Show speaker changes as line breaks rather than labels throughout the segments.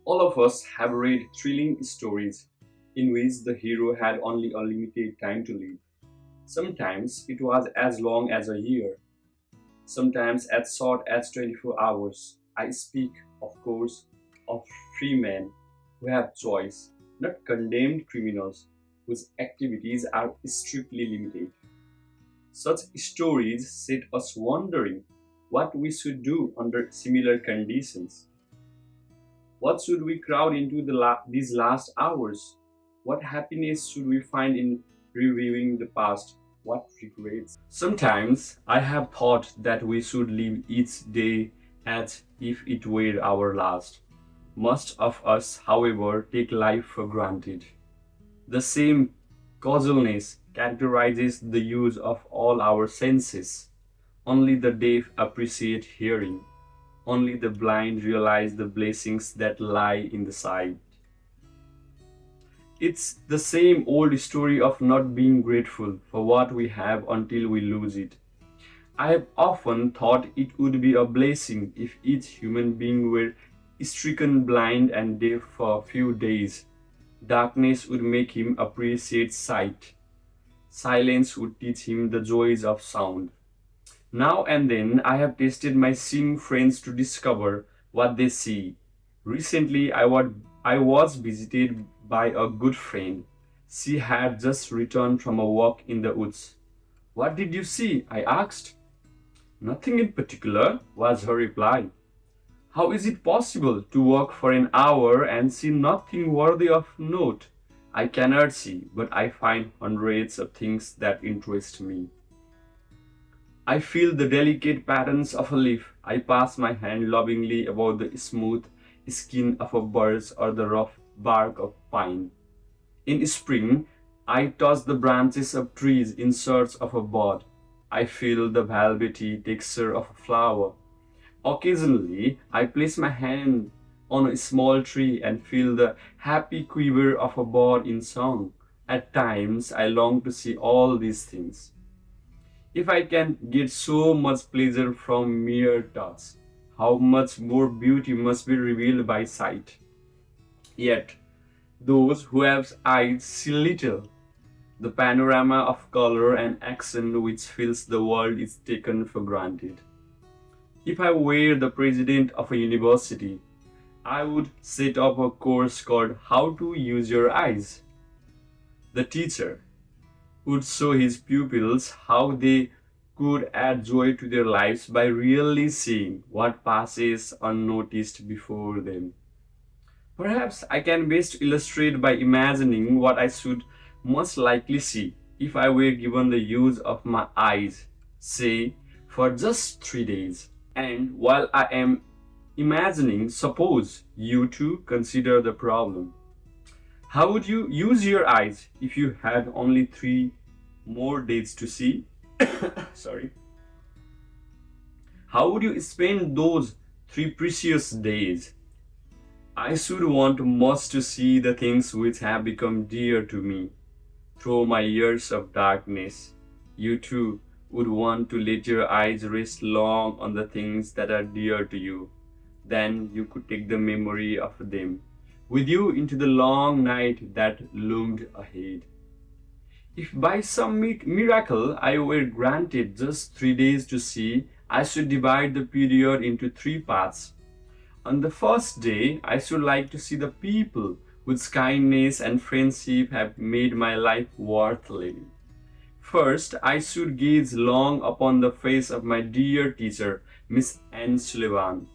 All of us have read thrilling stories in which the hero had only a limited time to live. Sometimes it was as long as a year, sometimes as short as 24 hours. I speak, of course, of free men who have choice, not condemned criminals whose activities are strictly limited. Such stories set us wondering what we should do under similar conditions. What should we crowd into these last hours? What happiness should we find in reviewing the past? What regrets? Sometimes I have thought that we should live each day as if it were our last. Most of us, however, take life for granted. The same causalness characterizes the use of all our senses. Only the deaf appreciate hearing. Only the blind realize the blessings that lie in the sight. It's the same old story of not being grateful for what we have until we lose it. I have often thought it would be a blessing if each human being were stricken blind and deaf for a few days. Darkness would make him appreciate sight. Silence would teach him the joys of sound. Now and then I have tested my seeing friends to discover what they see. Recently I was visited by a good friend. She had just returned from a walk in the woods. What did you see? I asked. Nothing in particular, was her reply. How is it possible to walk for an hour and see nothing worthy of note? I cannot see, but I find hundreds of things that interest me. I feel the delicate patterns of a leaf. I pass my hand lovingly about the smooth skin of a birch or the rough bark of pine. In spring, I touch the branches of trees in search of a bud. I feel the velvety texture of a flower. Occasionally, I place my hand on a small tree and feel the happy quiver of a bird in song. At times, I long to see all these things. If I can get so much pleasure from mere touch, how much more beauty must be revealed by sight. Yet, those who have eyes see little. The panorama of color and action which fills the world is taken for granted. If I were the president of a university, I would set up a course called How to Use Your Eyes. The teacher would show his pupils how they could add joy to their lives by really seeing what passes unnoticed before them. Perhaps I can best illustrate by imagining what I should most likely see if I were given the use of my eyes, say, for just 3 days. And while I am imagining, suppose you too consider the problem. How would you use your eyes if you had only 3 more days to see? Sorry. How would you spend those 3 precious days? I should want most to see the things which have become dear to me through my years of darkness. You too would want to let your eyes rest long on the things that are dear to you. Then you could take the memory of them with you into the long night that loomed ahead. If by some miracle I were granted just 3 days to see, I should divide the period into 3 parts. On the first day, I should like to see the people whose kindness and friendship have made my life worth living. First, I should gaze long upon the face of my dear teacher, Miss Anne Sullivan,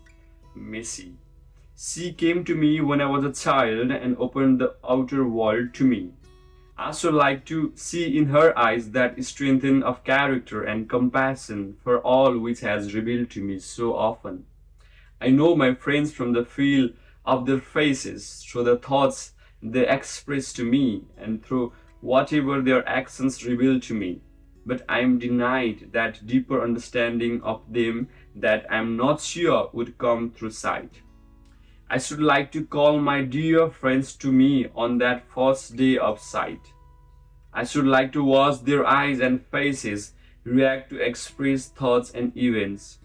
Messi. She came to me when I was a child and opened the outer world to me. I should like to see in her eyes that strength of character and compassion for all which has revealed to me so often. I know my friends from the feel of their faces, through the thoughts they express to me, and through whatever their actions reveal to me. But I am denied that deeper understanding of them that I am not sure would come through sight. I should like to call my dear friends to me on that first day of sight. I should like to watch their eyes and faces react to expressed thoughts and events.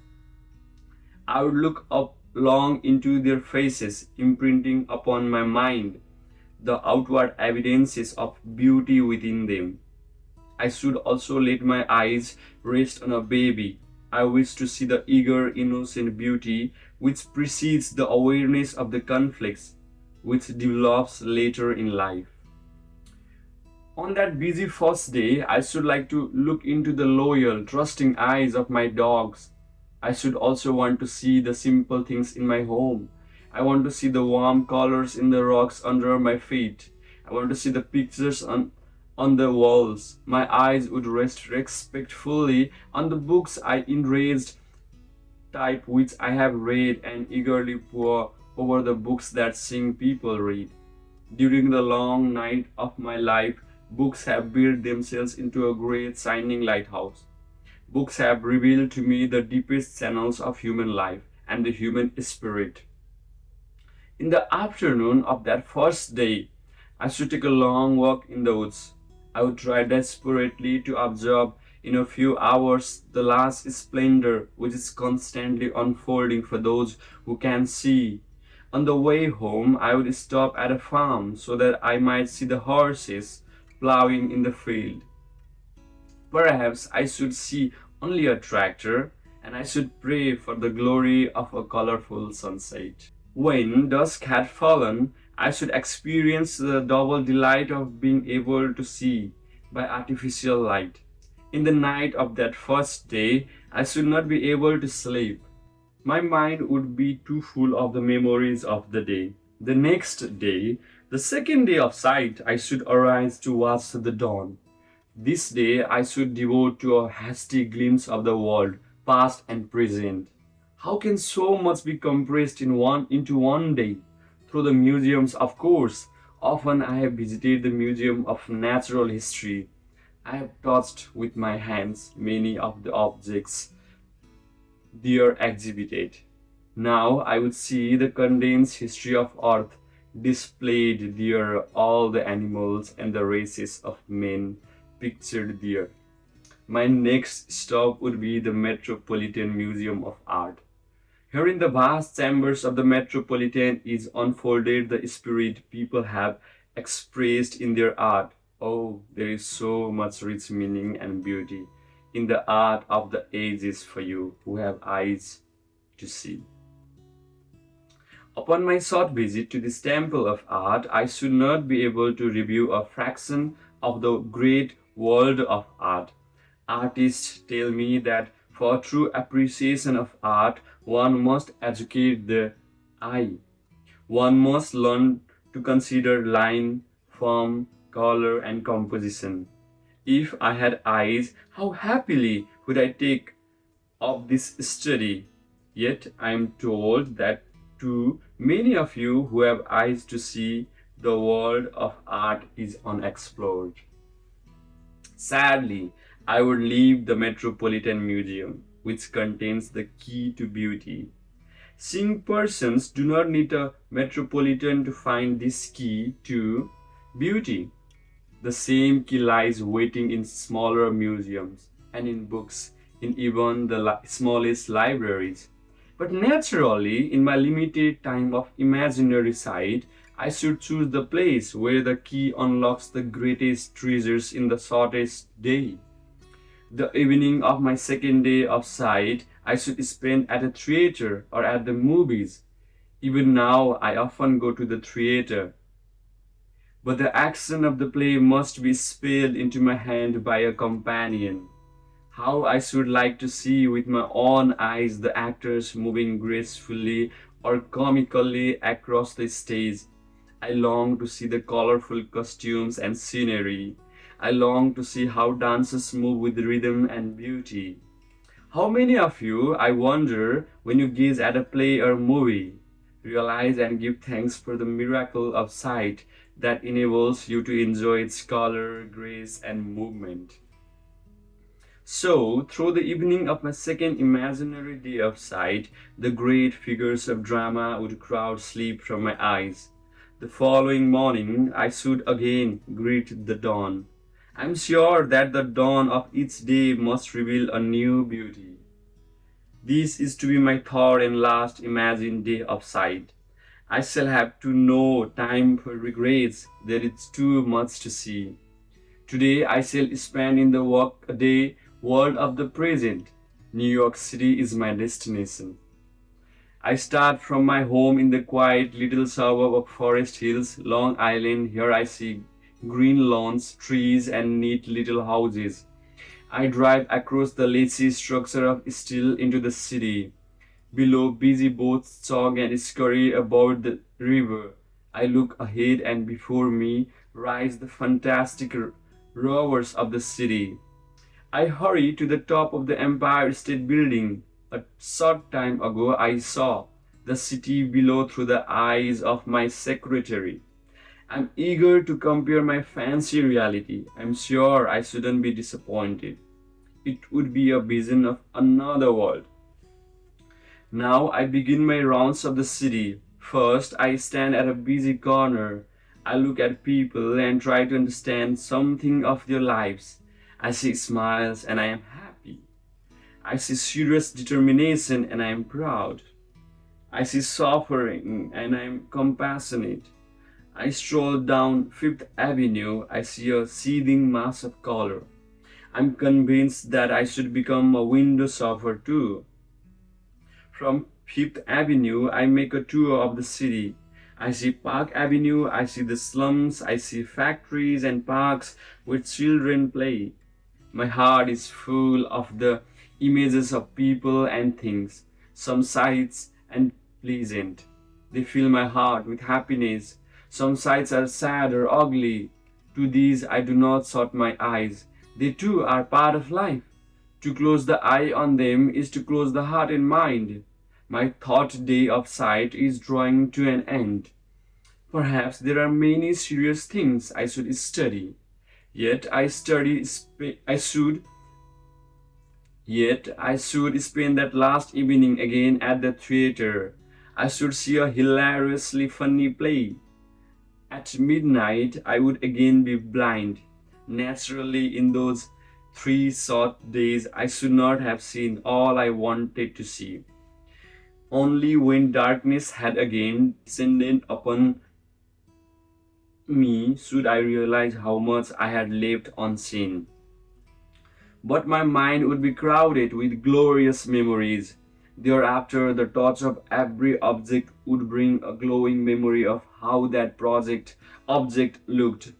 I would look up long into their faces, imprinting upon my mind the outward evidences of beauty within them. I should also let my eyes rest on a baby. I wish to see the eager, innocent beauty which precedes the awareness of the conflicts which develops later in life. On that busy first day, I should like to look into the loyal, trusting eyes of my dogs. I should also want to see the simple things in my home. I want to see the warm colors in the rocks under my feet. I want to see the pictures on the walls. My eyes would rest respectfully on the books I enraged type which I have read and eagerly pore over the books that seeing people read. During the long night of my life, books have built themselves into a great shining lighthouse. Books have revealed to me the deepest channels of human life and the human spirit. In the afternoon of that first day, I should take a long walk in the woods. I would try desperately to observe in a few hours the last splendor which is constantly unfolding for those who can see. On the way home, I would stop at a farm so that I might see the horses plowing in the field. Perhaps I should see only a tractor, and I should pray for the glory of a colorful sunset. When dusk had fallen, I should experience the double delight of being able to see by artificial light. In the night of that first day, I should not be able to sleep. My mind would be too full of the memories of the day. The next day, the second day of sight, I should arise to watch the dawn. This day I should devote to a hasty glimpse of the world, past and present. How can so much be compressed into one day? Through the museums, of course. Often I have visited the Museum of Natural History. I have touched with my hands many of the objects there exhibited. Now I would see the condensed history of Earth displayed there, all the animals and the races of men pictured there. My next stop would be the Metropolitan Museum of Art. Here in the vast chambers of the Metropolitan is unfolded the spirit people have expressed in their art. Oh, there is so much rich meaning and beauty in the art of the ages for you who have eyes to see. Upon my short visit to this temple of art, I should not be able to review a fraction of the great world of art. Artists tell me that for true appreciation of art, one must educate the eye. One must learn to consider line, form, color, and composition. If I had eyes, how happily would I take up this study? Yet I am told that too many of you who have eyes to see, the world of art is unexplored. Sadly, I would leave the Metropolitan Museum, which contains the key to beauty. Seeing persons do not need a metropolitan to find this key to beauty. The same key lies waiting in smaller museums and in books, in even the smallest libraries. But naturally, in my limited time of imaginary sight, I should choose the place where the key unlocks the greatest treasures in the shortest day. The evening of my second day of sight, I should spend at a theater or at the movies. Even now, I often go to the theater. But the action of the play must be spelled into my hand by a companion. How I should like to see with my own eyes the actors moving gracefully or comically across the stage. I long to see the colorful costumes and scenery. I long to see how dancers move with rhythm and beauty. How many of you, I wonder, when you gaze at a play or movie, realize and give thanks for the miracle of sight that enables you to enjoy its color, grace, and movement? So, through the evening of my second imaginary day of sight, the great figures of drama would crowd sleep from my eyes. The following morning, I should again greet the dawn. I'm sure that the dawn of each day must reveal a new beauty. This is to be my third and last imagined day of sight. I shall have to know time for regrets. There is too much to see. Today I shall spend in the work-a-day world of the present. New York City is my destination. I start from my home in the quiet little suburb of Forest Hills, Long Island. Here I see green lawns, trees, and neat little houses. I drive across the lacy structure of steel into the city. Below, busy boats jog and scurry about the river. I look ahead, and before me rise the fantastic rovers of the city. I hurry to the top of the Empire State Building. A short time ago, I saw the city below through the eyes of my secretary. I'm eager to compare my fancy reality. I'm sure I shouldn't be disappointed. It would be a vision of another world. Now I begin my rounds of the city. First, I stand at a busy corner. I look at people and try to understand something of their lives. I see smiles and I am happy. I see serious determination and I am proud. I see suffering and I am compassionate. I stroll down Fifth Avenue. I see a seething mass of color. I'm convinced that I should become a window shopper too. From Fifth Avenue, I make a tour of the city. I see Park Avenue, I see the slums, I see factories and parks where children play. My heart is full of the images of people and things, some sights and pleasant. They fill my heart with happiness. Some sights are sad or ugly. To these I do not shut my eyes. They too are part of life. To close the eye on them is to close the heart and mind. My thought day of sight is drawing to an end. Perhaps there are many serious things I should study. Yet I study. I should. Yet I should spend that last evening again at the theater. I should see a hilariously funny play. At midnight, I would again be blind. Naturally, in those 3 short days, I should not have seen all I wanted to see. Only when darkness had again descended upon me should I realize how much I had left unseen. But my mind would be crowded with glorious memories. Thereafter, the touch of every object would bring a glowing memory of how that object looked.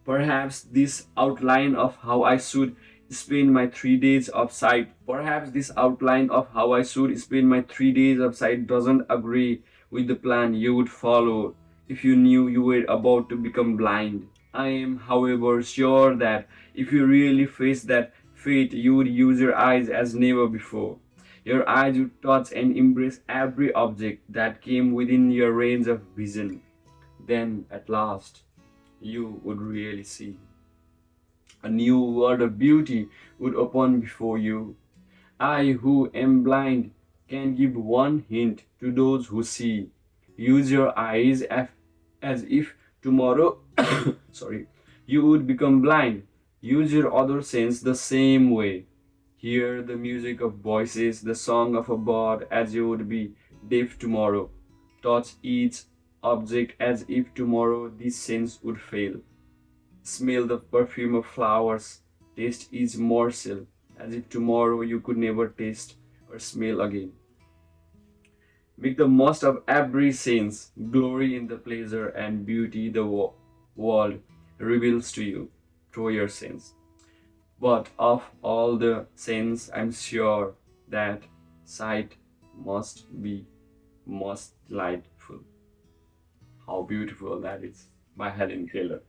Perhaps this outline of how I should spend my 3 days of sight. Perhaps this outline of how I should spend my 3 days of sight doesn't agree with the plan you would follow if you knew you were about to become blind. I am, however, sure that if you really faced that fate, you would use your eyes as never before. Your eyes would touch and embrace every object that came within your range of vision. Then, at last, you would really see. A new world of beauty would open before you. I, who am blind, can give one hint to those who see. Use your eyes as if tomorrow, sorry, you would become blind. Use your other sense the same way. Hear the music of voices, the song of a bird as you would be deaf tomorrow. Touch each object as if tomorrow this sense would fail. Smell the perfume of flowers. Taste each morsel as if tomorrow you could never taste or smell again. Make the most of every sense. Glory in the pleasure and beauty the world reveals to you through your sense. But of all the sense, I'm sure that sight must be most delightful. How beautiful that is, by Helen Keller.